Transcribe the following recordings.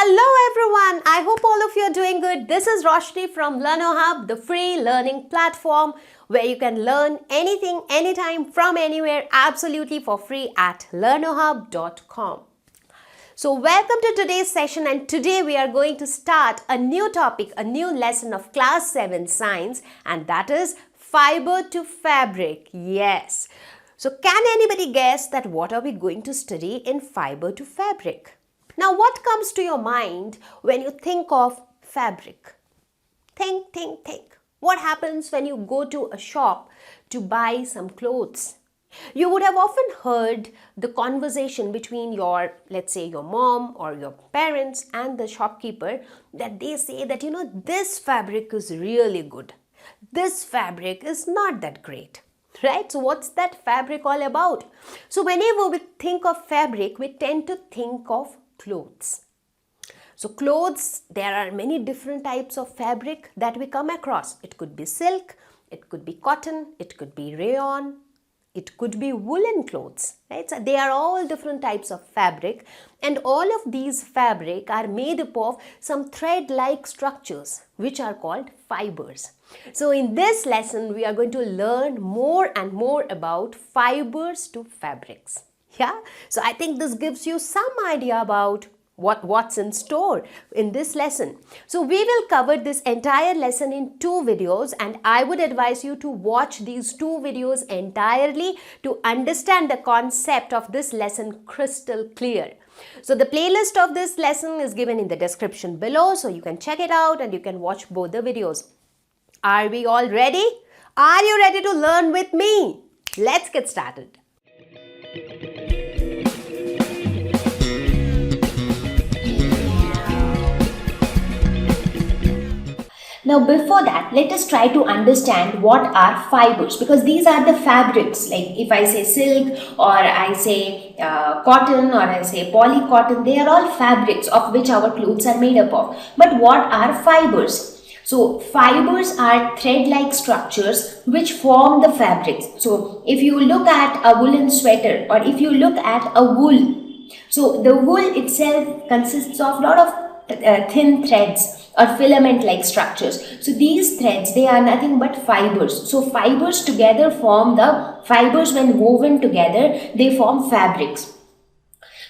Hello everyone, I hope all of you are doing good. This is Roshni from LearnerHub, the free learning platform where you can learn anything, anytime, from anywhere, absolutely for free at learnerhub.com. So welcome to today's session, and today we are going to start a new topic, a new lesson of class 7 science, and that is fiber to fabric. Yes. So can anybody guess that what are we going to study in fiber to fabric? Now, what comes to your mind when you think of fabric? Think. What happens when you go to a shop to buy some clothes? You would have often heard the conversation between let's say your mom or your parents and the shopkeeper, that they say that, this fabric is really good. This fabric is not that great. Right? So what's that fabric all about? So whenever we think of fabric, we tend to think of clothes. So clothes, there are many different types of fabric that we come across. It could be silk, it could be cotton, it could be rayon, it could be woolen clothes, right? So they are all different types of fabric, and all of these fabric are made up of some thread-like structures which are called fibers. So in this lesson, we are going to learn more and more about fibers to fabrics. Yeah, so I think this gives you some idea about what's in store in this lesson. So we will cover this entire lesson in 2 videos, and I would advise you to watch these 2 videos entirely to understand the concept of this lesson crystal clear. So the playlist of this lesson is given in the description below, so you can check it out and you can watch both the videos. Are we all ready? Are you ready to learn with me? Let's get started. Now before that, let us try to understand what are fibers, because these are the fabrics. Like if I say silk, or I say cotton, or I say polycotton, they are all fabrics of which our clothes are made up of. But what are fibers? So fibers are thread-like structures which form the fabrics. So if you look at a woolen sweater, or if you look at a wool, so the wool itself consists of a lot of thin threads or filament-like structures. So these threads, they are nothing but fibers. So fibers together form when woven together, they form fabrics.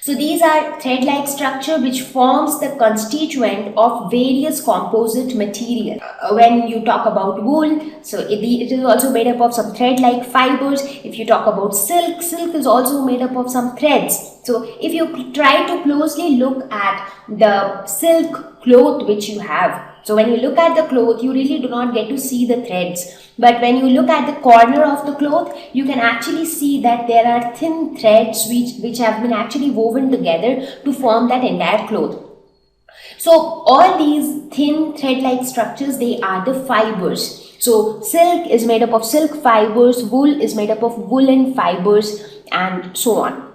So these are thread-like structure which forms the constituent of various composite material. When you talk about wool, so it is also made up of some thread-like fibers. If you talk about silk, silk is also made up of some threads. So if you try to closely look at the silk cloth which you have, so when you look at the cloth, you really do not get to see the threads. But when you look at the corner of the cloth, you can actually see that there are thin threads which have been actually woven together to form that entire cloth. So all these thin thread-like structures, they are the fibers. So silk is made up of silk fibers, wool is made up of woolen fibers, and so on.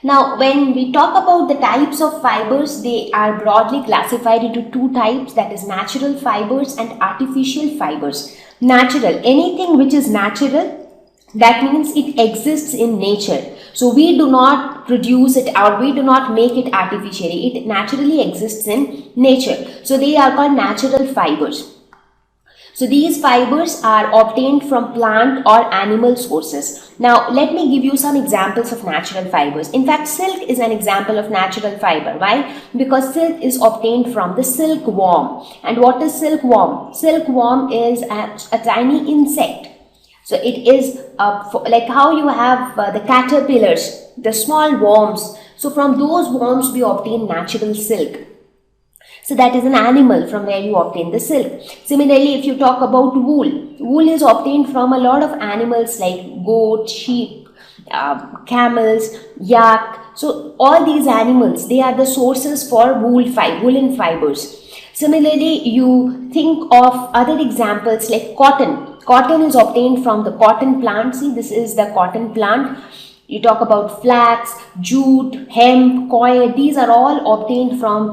Now, when we talk about the types of fibers, they are broadly classified into 2 types, that is natural fibers and artificial fibers. Natural, anything which is natural, that means it exists in nature. So we do not produce it or we do not make it artificially. It naturally exists in nature. So they are called natural fibers. So these fibers are obtained from plant or animal sources. Now let me give you some examples of natural fibers. In fact, silk is an example of natural fiber. Why? Because silk is obtained from the silkworm. And what is silkworm? Silkworm is a tiny insect. So it is like how you have the caterpillars, the small worms. So from those worms we obtain natural silk. So that is an animal from where you obtain the silk. Similarly, if you talk about wool, wool is obtained from a lot of animals like goat, sheep, camels, yak. So all these animals, they are the sources for woolen fibers. Similarly, you think of other examples like cotton. Cotton is obtained from the cotton plant. See, this is the cotton plant. You talk about flax, jute, hemp, coir, these are all obtained from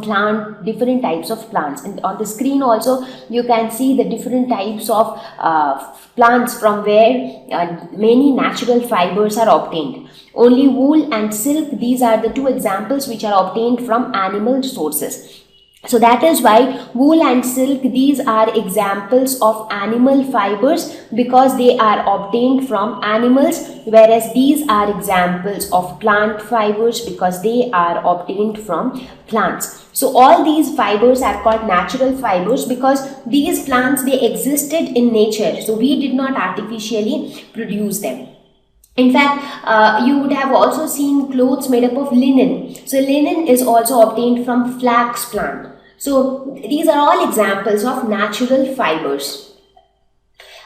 different types of plants. And on the screen also you can see the different types of plants from where many natural fibers are obtained. Only wool and silk, these are the two examples which are obtained from animal sources. So that is why wool and silk, these are examples of animal fibers because they are obtained from animals, whereas these are examples of plant fibers because they are obtained from plants. So all these fibers are called natural fibers because these plants, they existed in nature. So we did not artificially produce them. In fact, you would have also seen clothes made up of linen. So linen is also obtained from flax plant. So these are all examples of natural fibers.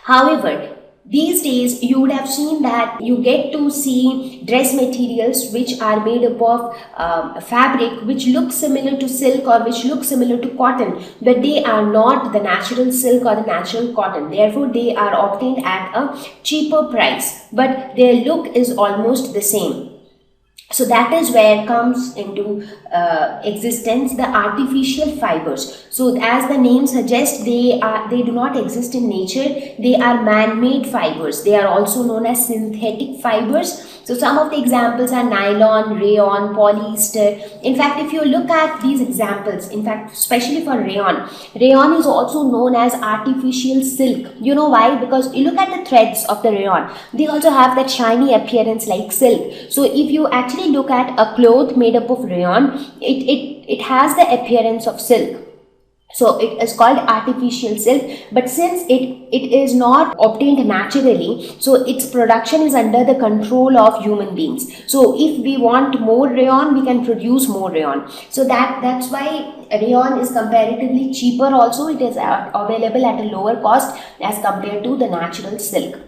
However, these days you would have seen that you get to see dress materials which are made up of fabric which look similar to silk or which look similar to cotton, but they are not the natural silk or the natural cotton. Therefore, they are obtained at a cheaper price, but their look is almost the same. So that is where comes into existence the artificial fibers. So as the name suggests, they do not exist in nature. They are man-made fibers. They are also known as synthetic fibers. So some of the examples are nylon, rayon, polyester. In fact, if you look at these examples, in fact, especially for rayon, rayon is also known as artificial silk. You know why? Because you look at the threads of the rayon, they also have that shiny appearance like silk. So if you actually look at a cloth made up of rayon, it has the appearance of silk. So it is called artificial silk, but since it is not obtained naturally, so its production is under the control of human beings. So if we want more rayon, we can produce more rayon. So that's why rayon is comparatively cheaper also. It is available at a lower cost as compared to the natural silk.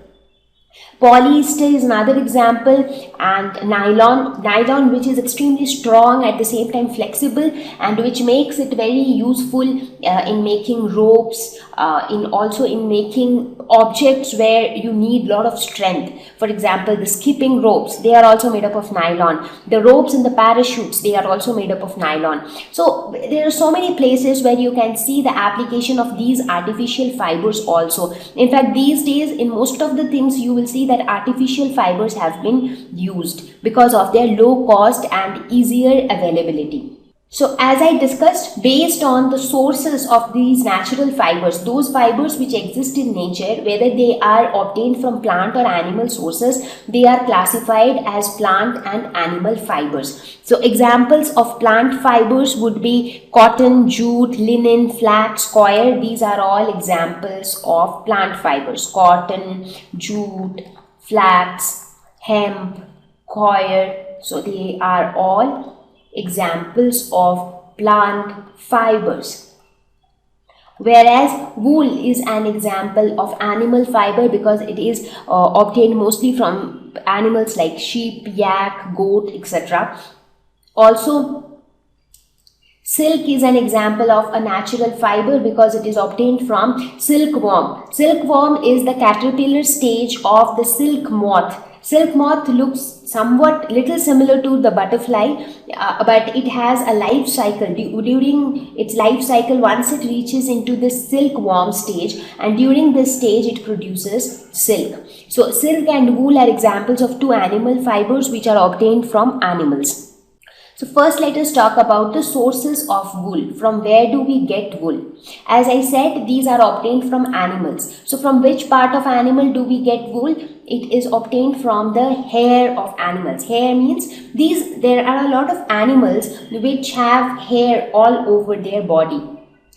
Polyester is another example, and nylon which is extremely strong at the same time flexible and which makes it very useful in making ropes, in making objects where you need a lot of strength. For example, the skipping ropes, they are also made up of nylon. The ropes in the parachutes, they are also made up of nylon. So there are so many places where you can see the application of these artificial fibers also. In fact, these days in most of the things you will see that artificial fibers have been used because of their low cost and easier availability. So as I discussed, based on the sources of these natural fibers, those fibers which exist in nature, whether they are obtained from plant or animal sources, they are classified as plant and animal fibers. So examples of plant fibers would be cotton, jute, linen, flax, coir. These are all examples of plant fibers. Cotton, jute, flax, hemp, coir. So they are all examples of plant fibers. Whereas wool is an example of animal fiber because it is obtained mostly from animals like sheep, yak, goat, etc. Also, silk is an example of a natural fiber because it is obtained from silkworm. Silkworm is the caterpillar stage of the silk moth. Silk moth looks somewhat little similar to the butterfly, but it has a life cycle. During its life cycle, once it reaches into the silkworm stage, and during this stage it produces silk. So silk and wool are examples of two animal fibers which are obtained from animals. So first let us talk about the sources of wool. From where do we get wool? As I said, these are obtained from animals. So from which part of animal do we get wool? It is obtained from the hair of animals. Hair means there are a lot of animals which have hair all over their body.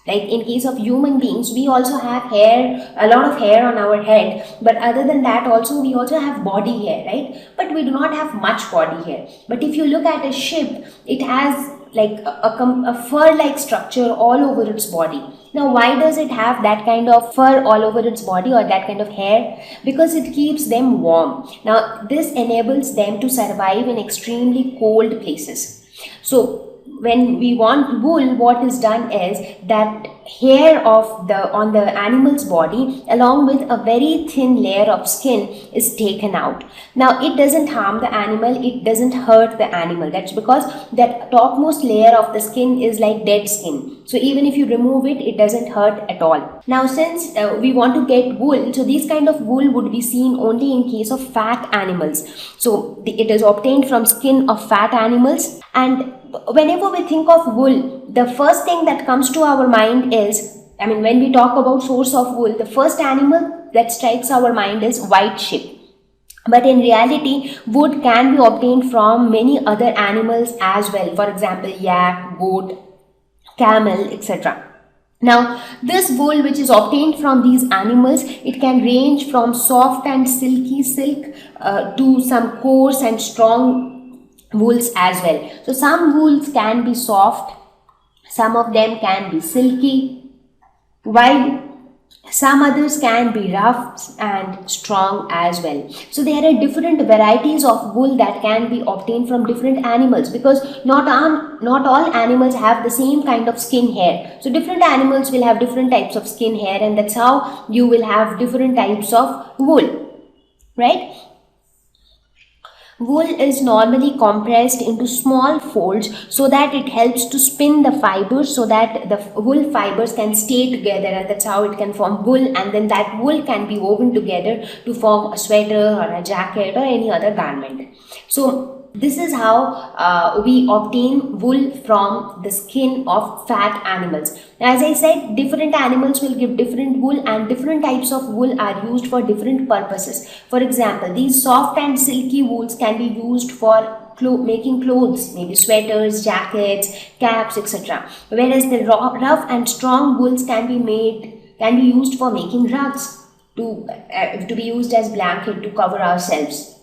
Like in case of human beings, we also have hair, a lot of hair on our head, but other than that also we also have body hair, right? But we do not have much body hair. But if you look at a sheep, it has like a fur-like structure all over its body. Now, why does it have that kind of fur all over its body or that kind of hair? Because it keeps them warm. Now, this enables them to survive in extremely cold places. So, when we want wool, what is done is that hair of the on the animal's body along with a very thin layer of skin is taken out. Now it doesn't harm the animal, it doesn't hurt the animal. That's because that topmost layer of the skin is like dead skin, so even if you remove it, it doesn't hurt at all. Now since we want to get wool, so this kind of wool would be seen only in case of fat animals. So it is obtained from skin of fat animals. And whenever we think of wool, the first thing that comes to our mind is, when we talk about source of wool, the first animal that strikes our mind is white sheep. But in reality, wool can be obtained from many other animals as well. For example, yak, goat, camel, etc. Now, this wool which is obtained from these animals, it can range from soft and silky silk to some coarse and strong wools as well. So some wools can be soft, some of them can be silky, while some others can be rough and strong as well. So there are different varieties of wool that can be obtained from different animals, because not all animals have the same kind of skin hair. So different animals will have different types of skin hair, and that's how you will have different types of wool, right? Wool is normally compressed into small folds so that it helps to spin the fibers, so that the wool fibers can stay together, and that's how it can form wool, and then that wool can be woven together to form a sweater or a jacket or any other garment. So this is how we obtain wool from the skin of fat animals. As I said, different animals will give different wool, and different types of wool are used for different purposes. For example, these soft and silky wools can be used for making clothes, maybe sweaters, jackets, caps, etc. Whereas the rough and strong wools can be used for making rugs, to be used as blanket to cover ourselves.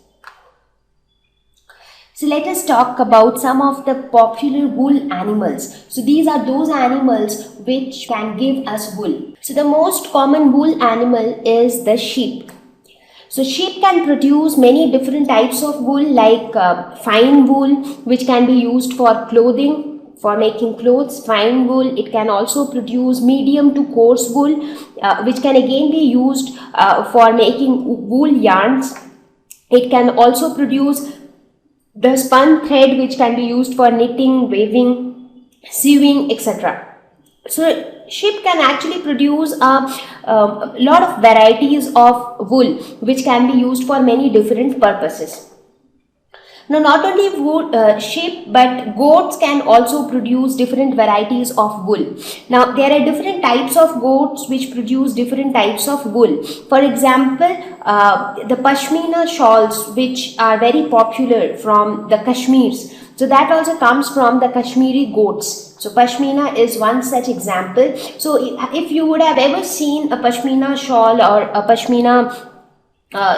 So let us talk about some of the popular wool animals. So these are those animals which can give us wool. So the most common wool animal is the sheep. So sheep can produce many different types of wool, like fine wool, which can be used for clothing, for making clothes. Fine wool. It can also produce medium to coarse wool, which can again be used for making wool yarns. It can also produce the spun thread, which can be used for knitting, weaving, sewing, etc. So sheep can actually produce a lot of varieties of wool, which can be used for many different purposes. Now, not only sheep, but goats can also produce different varieties of wool. Now, there are different types of goats which produce different types of wool. For example, the pashmina shawls, which are very popular from the Kashmirs. So that also comes from the Kashmiri goats. So pashmina is one such example. So if you would have ever seen a pashmina shawl or a pashmina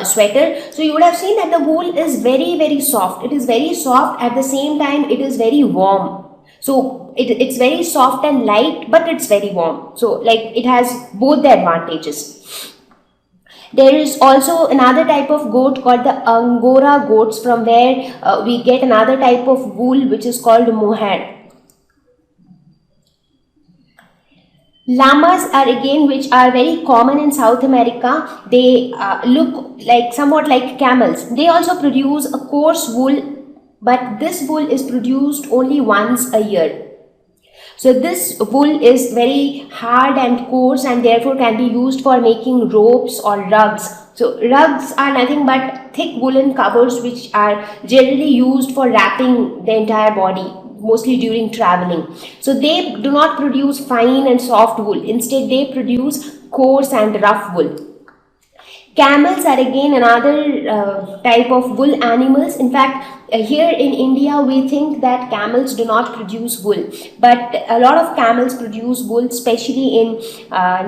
sweater, so you would have seen that the wool is very, very soft. It is very soft, at the same time it is very warm. So it's very soft and light, but it's very warm. So like it has both the advantages. There is also another type of goat called the Angora goats, from where we get another type of wool which is called mohair. Llamas are again, which are very common in South America. They look like somewhat like camels. They also produce a coarse wool, but this wool is produced only once a year. So this wool is very hard and coarse, and therefore can be used for making ropes or rugs. So rugs are nothing but thick woolen covers which are generally used for wrapping the entire body, mostly during traveling. So they do not produce fine and soft wool. Instead, they produce coarse and rough wool. Camels are again another type of wool animals. In fact, here in India, we think that camels do not produce wool, but a lot of camels produce wool, especially in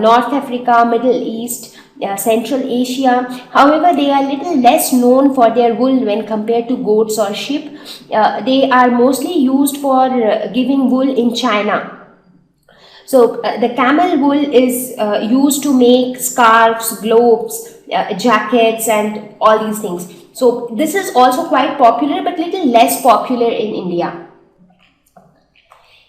North Africa, Middle East, Central Asia. However, they are little less known for their wool when compared to goats or sheep. They are mostly used for giving wool in China. So the camel wool is used to make scarves, gloves, jackets, and all these things. So this is also quite popular, but little less popular in India.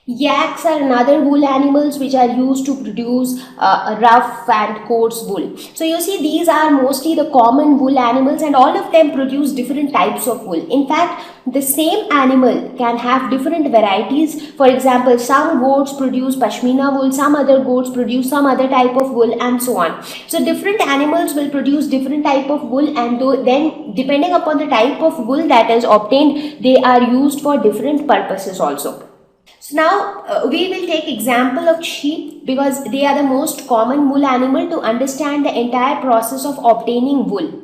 Yaks are another wool animals which are used to produce a rough and coarse wool. So you see, these are mostly the common wool animals, and all of them produce different types of wool. In fact, the same animal can have different varieties. For example, some goats produce pashmina wool, some other goats produce some other type of wool, and so on. So different animals will produce different type of wool, and then depending upon the type of wool that is obtained, they are used for different purposes also. So now we will take example of sheep because they are the most common wool animal to understand the entire process of obtaining wool.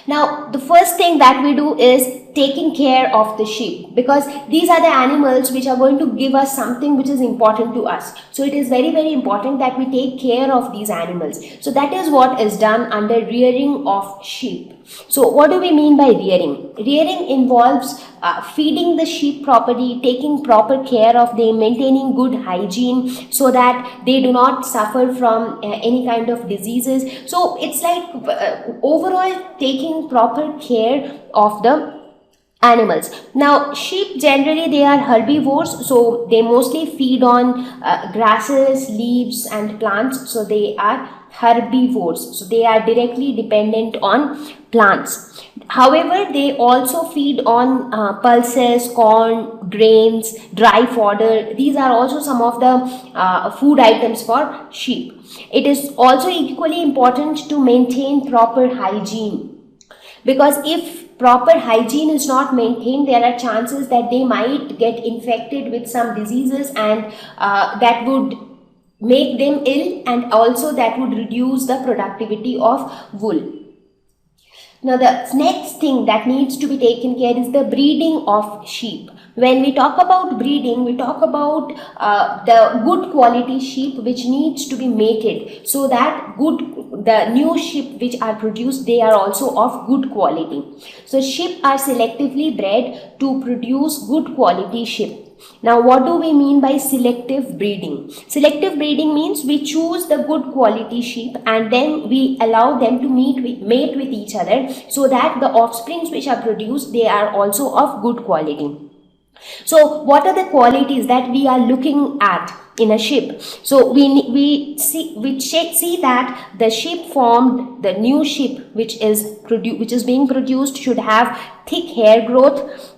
Now, the first thing that we do is taking care of the sheep, because these are the animals which are going to give us something which is important to us. So it is very, very important that we take care of these animals. So that is what is done under rearing of sheep. So what do we mean by rearing? Rearing involves feeding the sheep properly, taking proper care of them, maintaining good hygiene so that they do not suffer from any kind of diseases. So it's like overall taking proper care of the animals. Now, sheep generally they are herbivores, so they mostly feed on grasses, leaves and plants. So they are herbivores, so they are directly dependent on plants. However, they also feed on pulses, corn, grains, dry fodder. These are also some of the food items for sheep. It is also equally important to maintain proper hygiene, because if proper hygiene is not maintained, there are chances that they might get infected with some diseases, and that would make them ill, and also that would reduce the productivity of wool. Now, the next thing that needs to be taken care is the breeding of sheep. When we talk about breeding, we talk about the good quality sheep which needs to be mated, so that the new sheep which are produced, they are also of good quality. So sheep are selectively bred to produce good quality sheep. Now, what do we mean by selective breeding? Selective breeding means we choose the good quality sheep and then we allow them to mate with each other, so that the offsprings which are produced, they are also of good quality. So what are the qualities that we are looking at in a sheep? So we see that the sheep formed, the new sheep which is being produced, should have thick hair growth.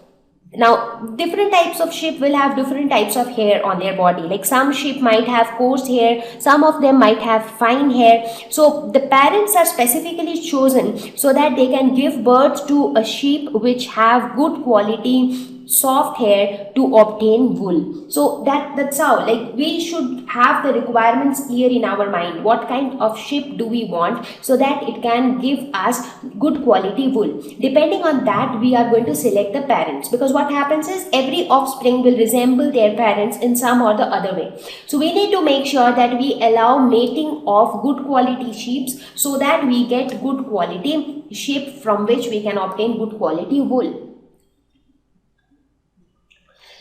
Now, different types of sheep will have different types of hair on their body. Like some sheep might have coarse hair, some of them might have fine hair. So the parents are specifically chosen so that they can give birth to a sheep which have good quality soft hair to obtain wool. So that's how, like, we should have the requirements clear in our mind. What kind of sheep do we want, so that it can give us good quality wool. Depending on that, we are going to select the parents, because what happens is every offspring will resemble their parents in some or the other way. So we need to make sure that we allow mating of good quality sheep, so that we get good quality sheep from which we can obtain good quality wool.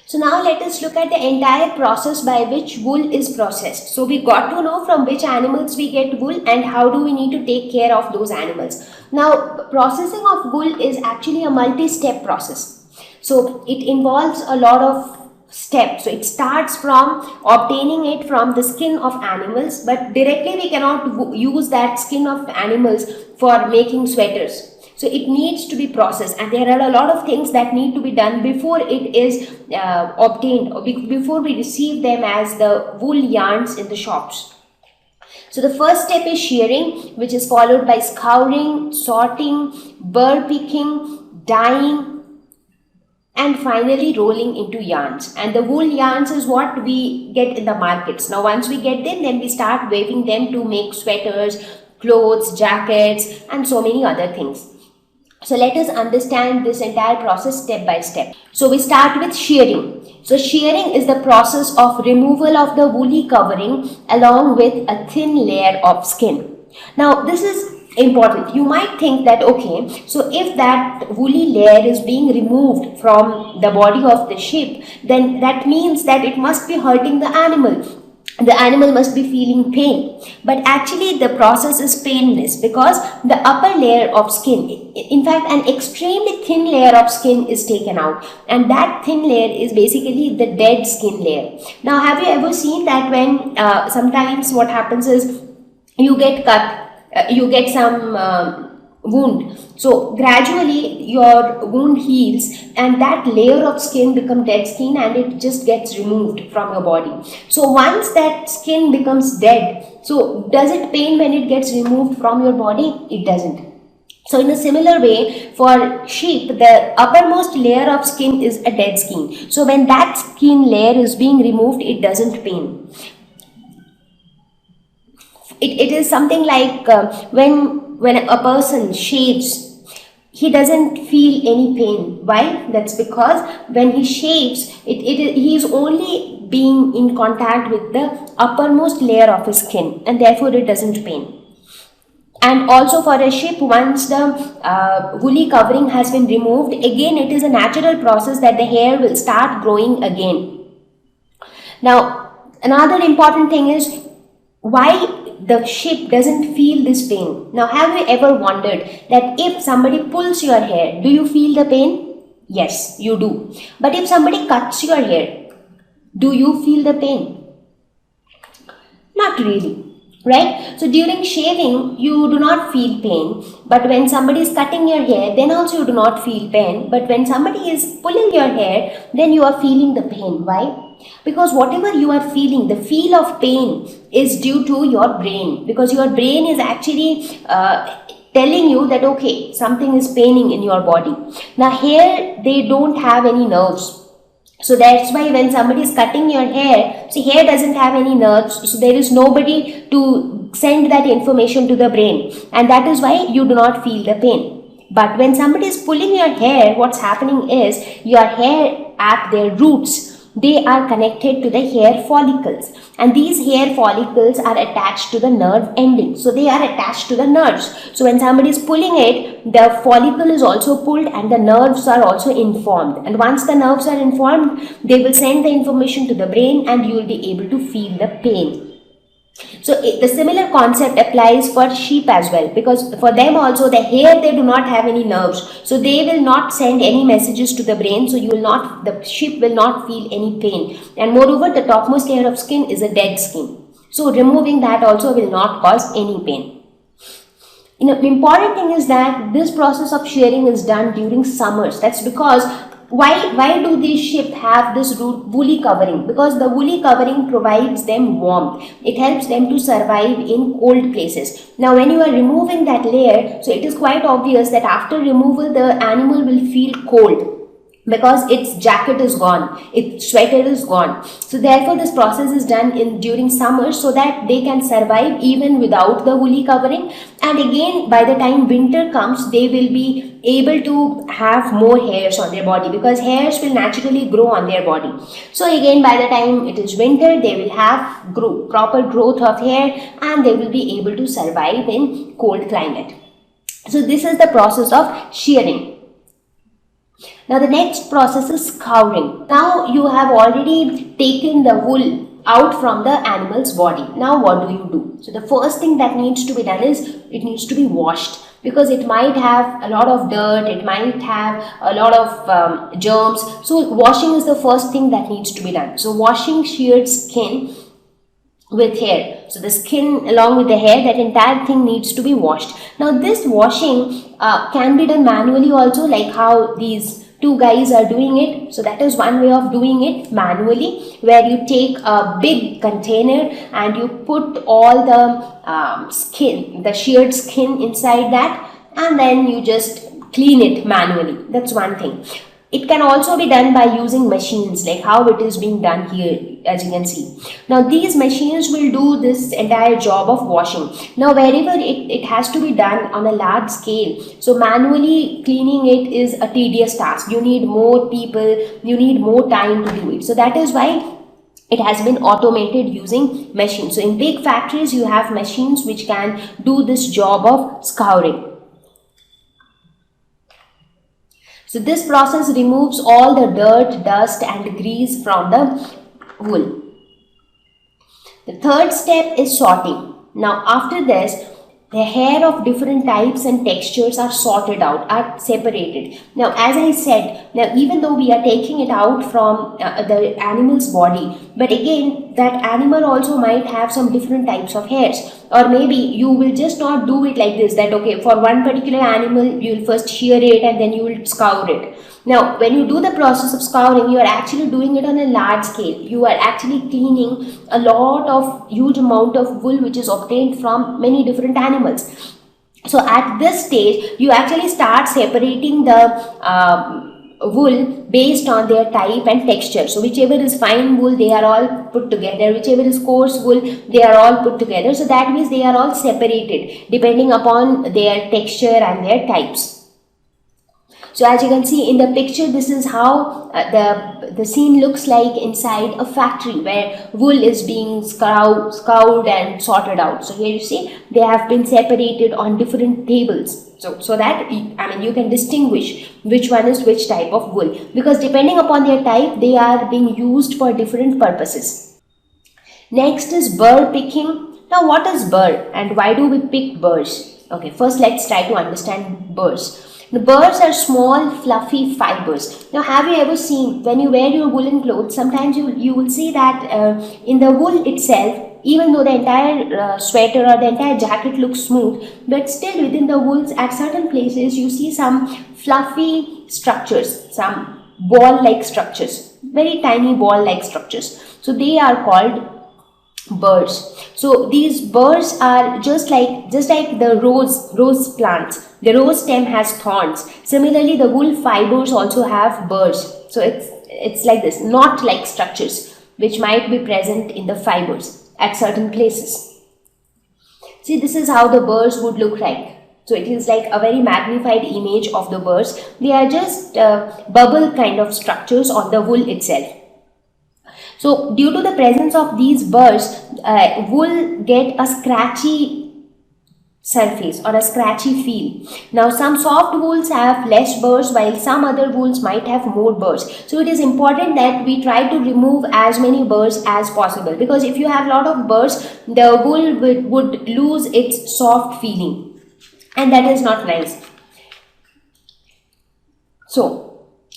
So now let us look at the entire process by which wool is processed. So we got to know from which animals we get wool and how do we need to take care of those animals. Now, processing of wool is actually a multi-step process. So it involves a lot of steps. So it starts from obtaining it from the skin of animals, but directly we cannot use that skin of animals for making sweaters. So it needs to be processed, and there are a lot of things that need to be done before it is obtained, or before we receive them as the wool yarns in the shops. So the first step is shearing, which is followed by scouring, sorting, burr picking, dyeing, and finally rolling into yarns. And the wool yarns is what we get in the markets. Now once we get them, then we start weaving them to make sweaters, clothes, jackets, and so many other things. So let us understand this entire process step by step. So we start with shearing. So shearing is the process of removal of the woolly covering along with a thin layer of skin. Now this is important. You might think that, okay, so if that woolly layer is being removed from the body of the sheep, then that means that it must be hurting the animal. the animal must be feeling pain, but actually the process is painless because the upper layer of skin, in fact an extremely thin layer of skin is taken out, and that thin layer is basically the dead skin layer. Now have you ever seen that when sometimes what happens is you get cut, you get some wound, so gradually your wound heals and that layer of skin becomes dead skin and it just gets removed from your body. So once that skin becomes dead, so does it pain when it gets removed from your body? It doesn't. So in a similar way, for sheep, the uppermost layer of skin is a dead skin. So when that skin layer is being removed, it doesn't pain. It is something like when a person shaves, he doesn't feel any pain. Why? That's because when he shaves, he is only being in contact with the uppermost layer of his skin, and therefore it doesn't pain. And also for a sheep, once the woolly covering has been removed, again it is a natural process that the hair will start growing again. Now another important thing is why the sheep doesn't feel this pain. Now have you ever wondered that if somebody pulls your hair, do you feel the pain? Yes, you do. But if somebody cuts your hair, do you feel the pain? Not really, right? So during shaving, you do not feel pain, but when somebody is cutting your hair, then also you do not feel pain. But when somebody is pulling your hair, then you are feeling the pain. Why? Because whatever you are feeling, the feel of pain is due to your brain, because your brain is actually telling you that okay, something is paining in your body. Now hair, they don't have any nerves, so that's why when somebody is cutting your hair, see, hair doesn't have any nerves, so there is nobody to send that information to the brain, and that is why you do not feel the pain. But when somebody is pulling your hair, what's happening is your hair at their roots, they are connected to the hair follicles, and these hair follicles are attached to the nerve ending, so they are attached to the nerves. So when somebody is pulling it, the follicle is also pulled and the nerves are also informed, and once the nerves are informed, they will send the information to the brain and you will be able to feel the pain. So the similar concept applies for sheep as well, because for them also the hair, they do not have any nerves, so they will not send any messages to the brain, so the sheep will not feel any pain, and moreover the topmost layer of skin is a dead skin, so removing that also will not cause any pain. Important thing is that this process of shearing is done during summers. That's because why do these sheep have this woolly covering? Because the woolly covering provides them warmth. It helps them to survive in cold places. Now when you are removing that layer, so it is quite obvious that after removal the animal will feel cold, because its jacket is gone, its sweater is gone. So therefore this process is done during summer, so that they can survive even without the woolly covering, and again by the time winter comes, they will be able to have more hairs on their body, because hairs will naturally grow on their body. So again by the time it is winter, they will have proper growth of hair, and they will be able to survive in cold climate. So this is the process of shearing. Now the next process is scouring. Now you have already taken the wool out from the animal's body. Now what do you do? So the first thing that needs to be done is it needs to be washed, because it might have a lot of dirt, it might have a lot of germs. So washing is the first thing that needs to be done. So washing sheared skin with hair, so the skin along with the hair, that entire thing needs to be washed. Now this washing can be done manually also, like how these two guys are doing it. So that is one way of doing it manually, where you take a big container and you put all the skin, the sheared skin inside that, and then you just clean it manually. That's one thing. It can also be done by using machines, like how it is being done here, as you can see. Now these machines will do this entire job of washing. Now wherever it has to be done on a large scale, so manually cleaning it is a tedious task. You need more people, you need more time to do it. So that is why it has been automated using machines. So in big factories, you have machines which can do this job of scouring. So this process removes all the dirt, dust and grease from the wool. The third step is sorting. Now after this, the hair of different types and textures are sorted out, are separated. Now as I said, now even though we are taking it out from the animal's body, but again that animal also might have some different types of hairs. Or maybe you will just not do it like this, that okay, for one particular animal you will first shear it and then you will scour it. Now when you do the process of scouring, you are actually doing it on a large scale. You are actually cleaning a lot of huge amount of wool which is obtained from many different animals. So at this stage you actually start separating the wool based on their type and texture. So whichever is fine wool, they are all put together, whichever is coarse wool, they are all put together. So that means they are all separated depending upon their texture and their types. So as you can see in the picture, this is how the scene looks like inside a factory where wool is being scoured and sorted out. So here you see they have been separated on different tables. So that you can distinguish which one is which type of wool, because depending upon their type they are being used for different purposes. Next is burr picking. Now what is burr and why do we pick burrs? Okay, first let's try to understand burrs. The burrs are small fluffy fibers. Now have you ever seen, when you wear your woolen clothes, sometimes you will see that in the wool itself, even though the entire sweater or the entire jacket looks smooth, but still within the wools at certain places you see some fluffy structures, some ball-like structures, very tiny ball-like structures. So they are called burrs. So these burrs are just like the rose plants. The rose stem has thorns. Similarly, the wool fibers also have burrs. So it's like this, knot-like structures which might be present in the fibers at certain places. See, this is how the burrs would look like. So it is like a very magnified image of the burrs. They are just bubble kind of structures on the wool itself. So due to the presence of these burrs, wool get a scratchy surface or a scratchy feel. Now some soft wools have less burrs while some other wools might have more burrs. So it is important that we try to remove as many burrs as possible, because if you have a lot of burrs, the wool would lose its soft feeling, and that is not nice. So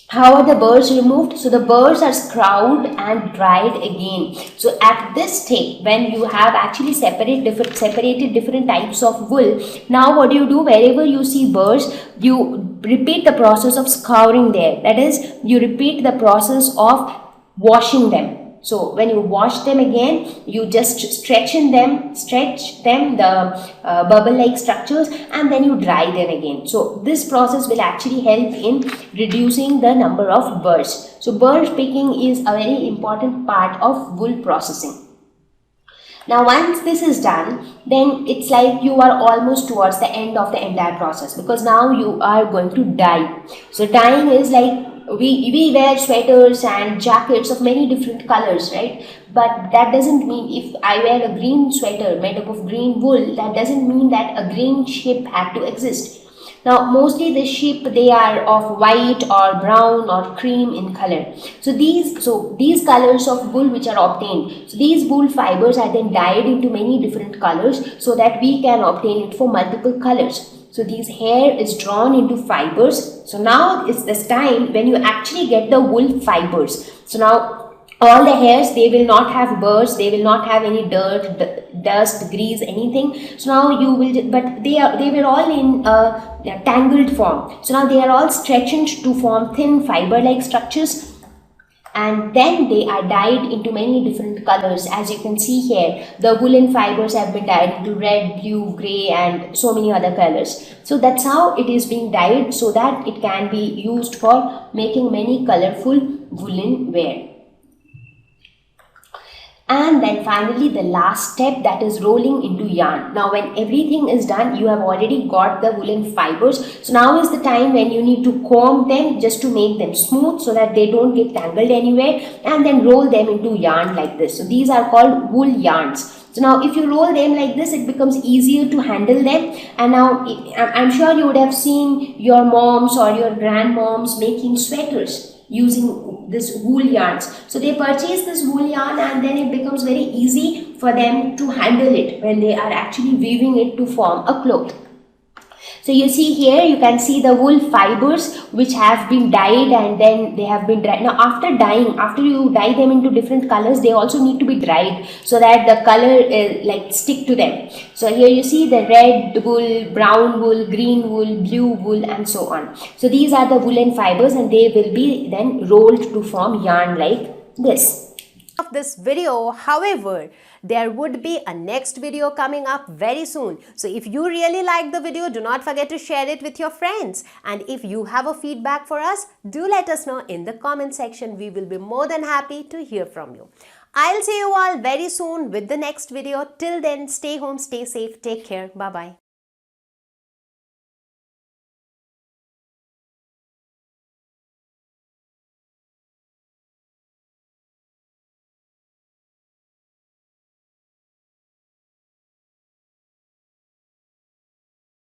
how are the burrs removed? So the burrs are scoured and dried again. So at this stage, when you have actually separated different types of wool, now what do you do? Wherever you see burrs, you repeat the process of scouring there. That is, you repeat the process of washing them. So when you wash them again, you just stretch them, the bubble-like structures, and then you dry them again. So this process will actually help in reducing the number of burrs. So burr picking is a very important part of wool processing. Now once this is done, then it's like you are almost towards the end of the entire process, because now you are going to dye. So dyeing is like, we wear sweaters and jackets of many different colors, right? But that doesn't mean, if I wear a green sweater made up of green wool, that doesn't mean that a green ship had to exist. Now mostly the sheep, they are of white or brown or cream in color. So these colors of wool which are obtained, so these wool fibers are then dyed into many different colors so that we can obtain it for multiple colors. So these hair is drawn into fibers. So now it's this time when you actually get the wool fibers. So now all the hairs, they will not have burrs, they will not have any dirt, dust, grease, anything. So now you will, but they were all in a tangled form. So now they are all stretched to form thin fiber-like structures, and then they are dyed into many different colors. As you can see here, the woolen fibers have been dyed into red, blue, grey, and so many other colors. So that's how it is being dyed, so that it can be used for making many colorful woolen wear. And then finally the last step, that is rolling into yarn. Now when everything is done, you have already got the woolen fibers. So now is the time when you need to comb them just to make them smooth so that they don't get tangled anywhere, and then roll them into yarn like this. So these are called wool yarns. So now if you roll them like this, it becomes easier to handle them. And now I'm sure you would have seen your moms or your grandmoms making sweaters. using this wool yarns. So they purchase this wool yarn, and then it becomes very easy for them to handle it when they are actually weaving it to form a cloth. So you see here, you can see the wool fibers which have been dyed, and then they have been dried. Now after dyeing, after you dye them into different colors, they also need to be dried so that the color like stick to them. So here you see the red wool, brown wool, green wool, blue wool, and so on. So these are the woolen fibers, and they will be then rolled to form yarn like this. Of this video. However, there would be a next video coming up very soon. So if you really like the video, do not forget to share it with your friends. And if you have a feedback for us, do let us know in the comment section. We will be more than happy to hear from you. I'll see you all very soon with the next video. Till then, stay home, stay safe, take care. Bye-bye.